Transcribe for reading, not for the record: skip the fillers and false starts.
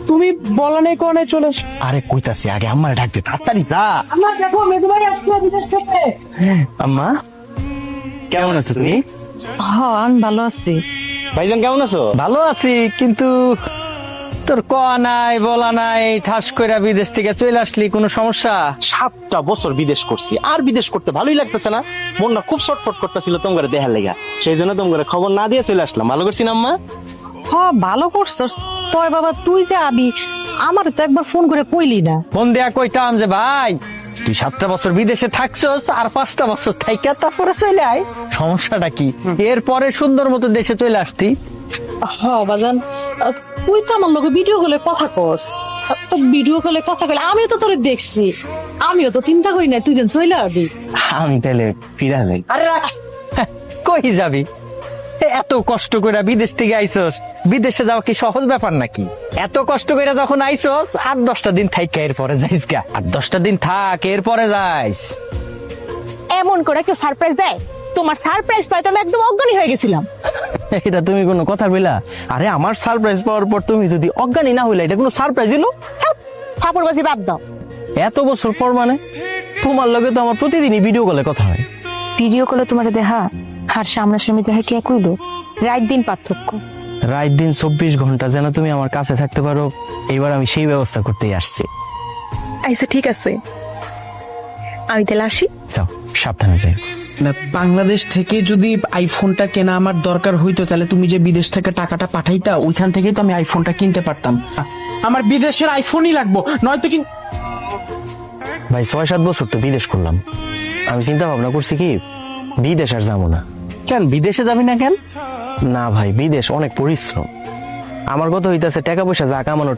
তুমি বলা নেই কোনে চলে এসো। আরে কইতাছি আগে আম্মারে ডাক দে, তাড়াতাড়ি যা। আম্মা দেখো মেদু ভাই আসছে বিদেশ থেকে। আম্মা কেমন আছো তুমি? হ্যাঁ আমি ভালো আছি। ভাইজান কেমন আছো? ভালো আছি, কিন্তু তোর কয়া নাই বলা নাই, ঠাস কইরা বিদেশ থেকে চলে আসলি, কোনো সমস্যা? 7টা বছর বিদেশ করছি, আর বিদেশ করতে ভালোই লাগতেছে না। মনটা খুব ছটফট করতেছিল তোমার দেখার লেগা, সেই জন্য তোমার খবর না দিয়ে চলে আসলাম। ভালো করছি না আম্মা? হ্যাঁ ভালো করছস। তয় বাবা তুই যে আবি আমার তো একবার ফোন করে কইলি না। ফোন দেয়া কইতাম যে ভাই তুই 7টা বছর বিদেশে থাকছস, আর 5টা বছর থাইকা তারপরে চলে আয়, সমস্যাটা কি? এরপরে সুন্দর মতো দেশে চলে আসতি। হ্যাঁ বাজান, তুই তো আমার লগে ভিডিও কলে কথা কস। ভিডিও কলে কথা কলে আমিও তো তোরে দেখছি, আমিও তো চিন্তা করি না তুই যেন চলে আবি। আমি তাহলে ফিরা যাই। আরে রাখ, কই যাবি? এত কষ্ট করে বিদেশ থেকে আইছস, বিদেশে যাওয়া কি সহজ ব্যাপার নাকি? এত কষ্ট করে যখন আইছস 8-10টা দিন থাইকা এরপরে যাইস গা। 8-10টা দিন থাক, এরপরে যাইস। এমন করে কেউ সারপ্রাইজ দেয়? তোমার সারপ্রাইজ পাই তো আমি একদম অজ্ঞানী হয়ে গেছিলাম। এটা তুমি কোনো কথা বললা? আরে আমার সারপ্রাইজ পাওয়ার পর তুমি যদি অজ্ঞানী না হইলে, এটা কোনো সারপ্রাইজ হলো? ফাপড়বাজি বাদ দাও। এত বছর পর মানে? তোমার লগে তো আমার প্রতিদিনই ভিডিও কলে কথা হয়। ভিডিও কলে তোমার দেখা আর সামনাসামনি দেখা কি এক হইল? রাত দিন পার্থক্য। রাত দিন 24 ঘন্টা যেন তুমি আমার কাছে থাকতে পারো, এইবার আমি সেই ব্যবস্থা করতেই আসছি। আচ্ছা ঠিক আছে, আমি তাহলে আসি। যাও, সাবধানে যাই। না, বাংলাদেশ থেকে যদি আইফোনটা কেনা আমার দরকার হইতো, তাহলে তুমি যে বিদেশ থেকে টাকাটা পাঠাইতা, ওইখান থেকেই তো আমি আইফোনটা কিনতে পারতাম। আমার বিদেশের আইফোনই লাগবো, নয়তো কি। ভাই 6-7 বছর তো বিদেশ করলাম, আমি চিন্তা ভাবনা করছি কি বিদেশ আর যাবো না। কেন বিদেশে যাবি না কেন? না ভাই, বিদেশ অনেক পরিশ্রম। আমার কথা হইতাছে টাকা পয়সা যা কামানোর